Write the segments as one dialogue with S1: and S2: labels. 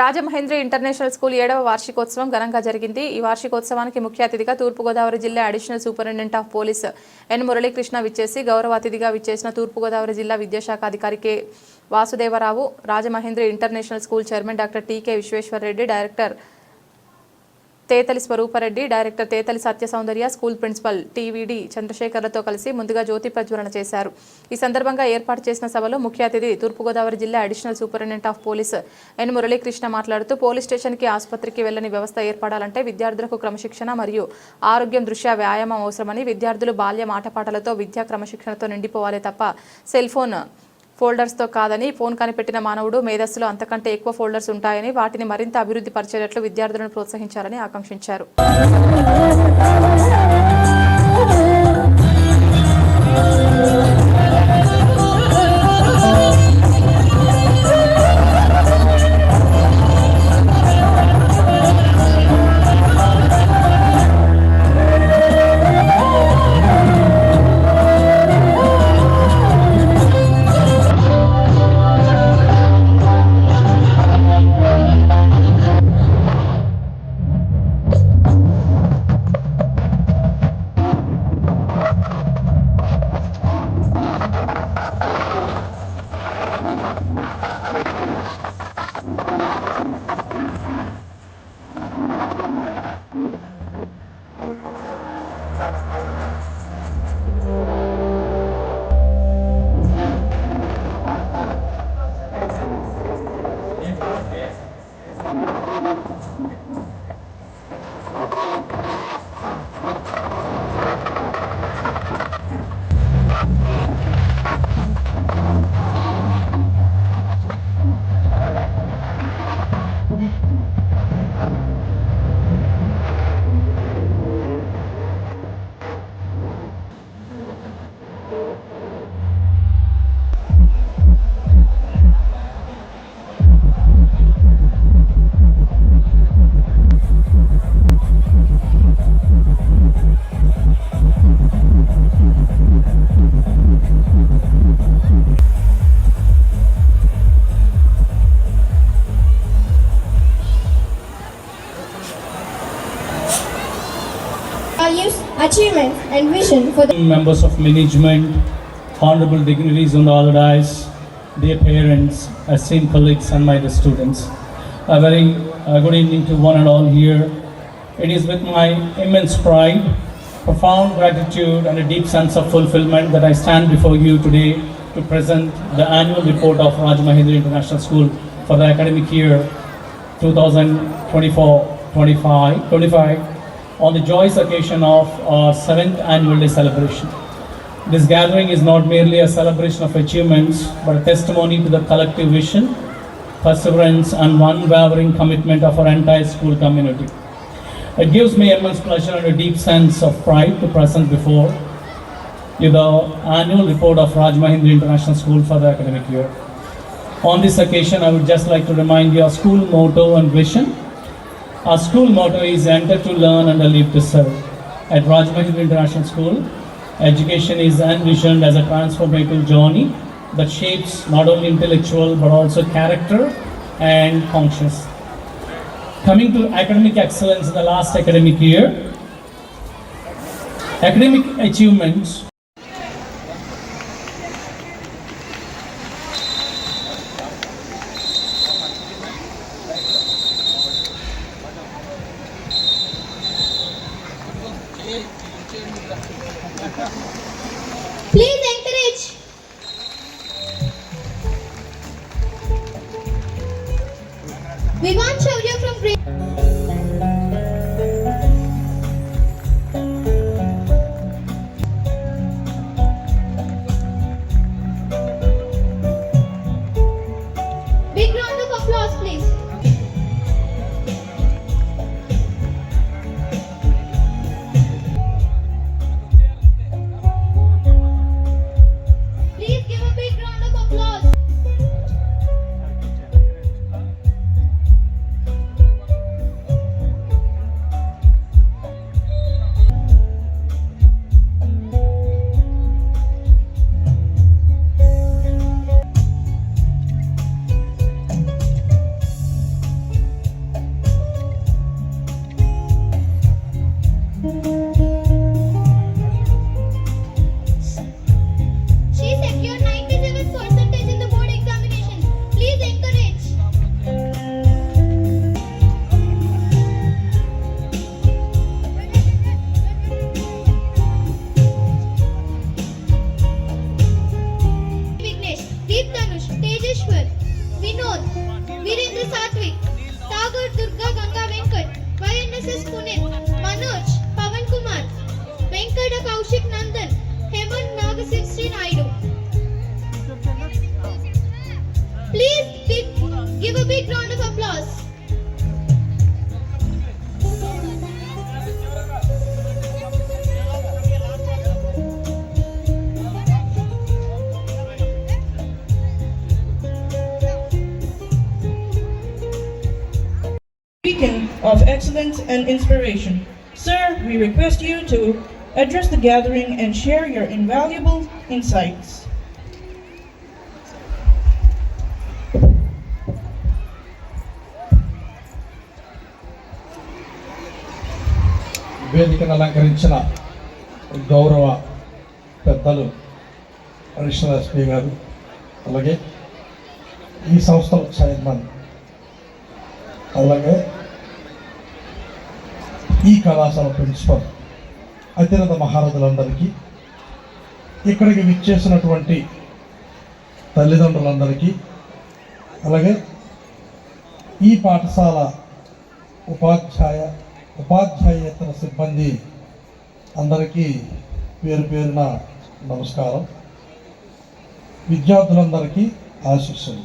S1: Rajamahendri international school 7వ వార్షికోత్సవం ఘనంగా జరిగింది. ఈ వార్షికోత్సవానికి ముఖ్య అతిథిగా తూర్పుగోదావరి జిల్లా additional superintendent of police N Muralikrishna విచ్చేసి గౌరవ అతిథిగా విచ్చేసిన తూర్పుగోదావరి జిల్లా విద్యాశాఖ అధికారి K Vasudevarao, Rajamahendri international school chairman doctor TK Visweswarareddy, director Tetali Swarupareddy, director Tetali Satyasoundarya, school principal TVD చంద్రశేఖర్లతో కలిసి ముందుగా జ్యోతి ప్రజ్వలన చేశారు. ఈ సందర్భంగా ఏర్పాటు చేసిన సభలో ముఖ్య అతిథి తూర్పుగోదావరి జిల్లా additional superintendent of police N Muralikrishna మాట్లాడుతూ పోలీస్ స్టేషన్కి, ఆసుపత్రికి వెళ్లని వ్యవస్థ ఏర్పడాలంటే విద్యార్థులకు క్రమశిక్షణ మరియు ఆరోగ్యం దృష్ట్యా వ్యాయామం అవసరమని, విద్యార్థులు బాల్యం ఆటపాటలతో విద్యా క్రమశిక్షణతో నిండిపోవాలి తప్ప సెల్ ఫోన్ ఫోల్డర్స్తో కాదని, ఫోన్ కనిపెట్టిన మానవుడు మేధస్సులో అంతకంటే ఎక్కువ ఫోల్డర్స్ ఉంటాయని, వాటిని మరింత అభివృద్ధి పరిచేటట్లు విద్యార్థులను ప్రోత్సహించాలని ఆకాంక్షించారు.
S2: Values, achievement and vision for the
S3: members of management, honorable dignitaries on all the dais, dear parents, esteemed colleagues and my dear students. A very good evening to one and all here. It is with my immense pride, profound gratitude and a deep sense of fulfillment that I stand before you today to present the annual report of Rajamahindra International School for the academic year 2024-25 on the joyous occasion of our 7th annual day celebration. This gathering is not merely a celebration of achievements, but a testimony to the collective vision, perseverance and unwavering commitment of our entire school community. It gives me immense pleasure and a deep sense of pride to present before you the annual report of Rajamahindra International School for the academic year. On this occasion, I would just like to remind you our school motto and vision. Our school motto is enter to learn and live to serve. At Rajamahindra International School, education is envisioned as a transformative journey that shapes not only intellectual but also character and conscience. Coming to academic excellence in the last academic year, academic achievements
S2: please encourage. We want Shaurya from grade. Big round of applause, please. Please give a big round of applause. Satvik, Sagar Durga Ganga Venkat, YNSS Pune, Manoj, Pavan Kumar, Venkata Kaushik Nandan, Hemant Nagasistri Naidu. Please give a big round of applause.
S4: Beacon of excellence and inspiration. Sir, we request you to address the gathering and share your invaluable insights.
S5: వేదికను అలంకరించిన గౌరవ పెద్దలు additional SP గారు, అలాగే ఈ సంస్థల chairman, అలాగే ఈ కళాశాల ప్రిన్సిపల్, అత్యున్నత మహారథులందరికీ, ఇక్కడికి విచ్చేసినటువంటి తల్లిదండ్రులందరికీ, అలాగే ఈ పాఠశాల ఉపాధ్యాయేతర సిబ్బంది అందరికీ పేరు పేరున నమస్కారం. విద్యార్థులందరికీ ఆశీస్సులు.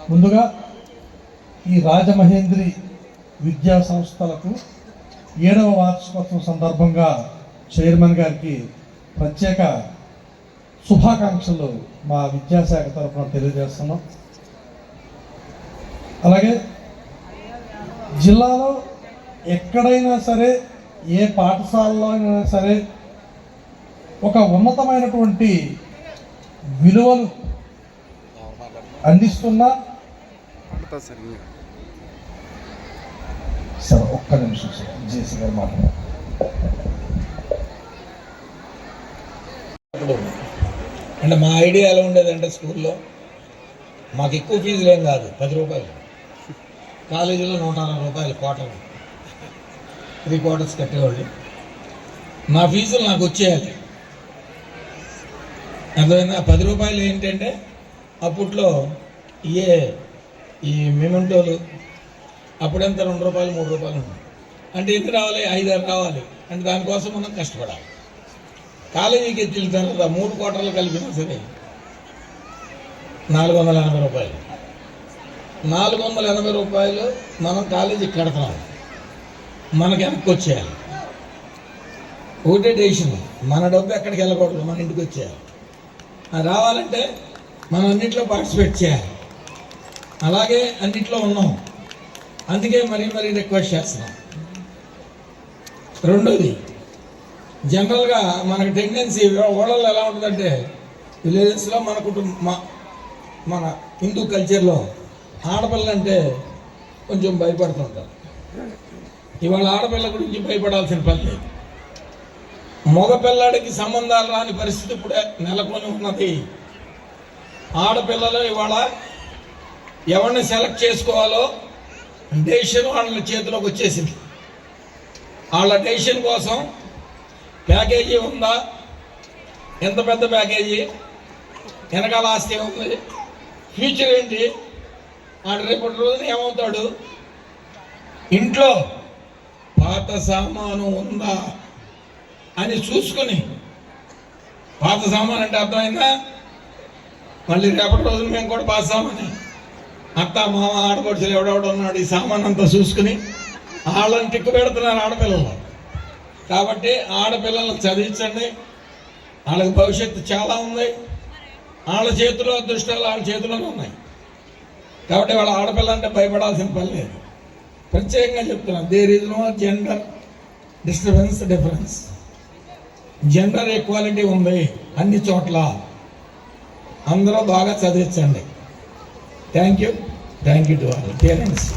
S5: ముందుగా ఈ రాజమహేంద్రి విద్యా సంస్థలకు 7వ వార్షికోత్సవం సందర్భంగా చైర్మన్ గారికి ప్రత్యేక శుభాకాంక్షలు మా విద్యాశాఖ తరఫున తెలియజేస్తున్నాం. అలాగే జిల్లాలో ఎక్కడైనా సరే, ఏ పాఠశాలలో అయినా సరే ఒక ఉన్నతమైనటువంటి విలువలు అందిస్తున్న సార్ ఒక్క నిమిషం సార్, జేసీ గారు మాట్లాడారు.
S6: అంటే మా ఐడియా ఎలా ఉండేదంటే స్కూల్లో మాకు ఎక్కువ ఫీజులు ఏం కాదు, 10 రూపాయలు. కాలేజీలో 160 రూపాయలు క్వార్టర్, 3 క్వార్టర్స్ కట్టేవాళ్ళు. నా ఫీజులు నాకు వచ్చేయాలి. అర్థమైందా? 10 రూపాయలు ఏంటంటే అప్పట్లో ఈ మెమెంటోలు అప్పుడెంత 2 రూపాయలు 3 రూపాయలు ఉన్నాయి. అంటే ఎంత రావాలి? 5-6 రావాలి. అంటే దానికోసం మనం కష్టపడాలి. కాలేజీకి ఎత్తిన తర్వాత 3 క్వార్టర్లు కలిపినా సరే 480 రూపాయలు. 480 రూపాయలు మనం కాలేజీకి కడతాం, మనకి వెనక్కి వచ్చేయాలి. ఒకటే డెసిషన్, మన డబ్బు ఎక్కడికి వెళ్ళకూడదు, మన ఇంటికి వచ్చేయాలి. అది రావాలంటే మనం అన్నింటిలో పార్టిసిపేట్ చేయాలి. అలాగే అన్నింటిలో ఉన్నాం. అందుకే మరీ రిక్వెస్ట్ చేస్తున్నాం. రెండోది, జనరల్గా మనకి టెండెన్సీ ఓడల్లో ఎలా ఉంటుందంటే, విలేజెస్లో మన హిందూ కల్చర్లో ఆడపిల్లంటే కొంచెం భయపడుతుంటారు. ఇవాళ ఆడపిల్ల గురించి భయపడాల్సిన పని లేదు. మగపిల్లాడికి సంబంధాలు రాని పరిస్థితి ఇప్పుడే నెలకొని ఉన్నది. ఆడపిల్లలు ఇవాళ ఎవరిని సెలెక్ట్ చేసుకోవాలో డెసిషన్ వాళ్ళ చేతిలోకి వచ్చేసింది. వాళ్ళ డెసిషన్ కోసం ప్యాకేజీ ఉందా, ఎంత పెద్ద ప్యాకేజీ, వెనకాల ఆస్తి ఉంది, ఫ్యూచర్ ఏంటి, ఆడు రేపటి రోజున ఏమవుతాడు, ఇంట్లో పాత సామాను ఉందా అని చూసుకుని, పాత సామాన్ అంటే అర్థమైందా, మళ్ళీ రేపటి రోజున మేము కూడా పాత సామాని, అత్త మామ ఆడపడుచులు ఎవడెవడ ఉన్నాడు, ఈ సామాన్ అంతా చూసుకుని వాళ్ళని టిక్కు పెడుతున్నారు ఆడపిల్లలు. కాబట్టి ఆడపిల్లలను చదివించండి, వాళ్ళకి భవిష్యత్తు చాలా ఉంది. వాళ్ళ చేతిలో అదృష్టాలు వాళ్ళ చేతిలోనే ఉన్నాయి. కాబట్టి వాళ్ళ ఆడపిల్ల అంటే భయపడాల్సిన పని లేదు. ప్రత్యేకంగా చెప్తున్నాను, there is no gender difference. Gender equality ఉంది అన్ని చోట్ల. అందరూ బాగా చదివించండి. Thank you to all parents.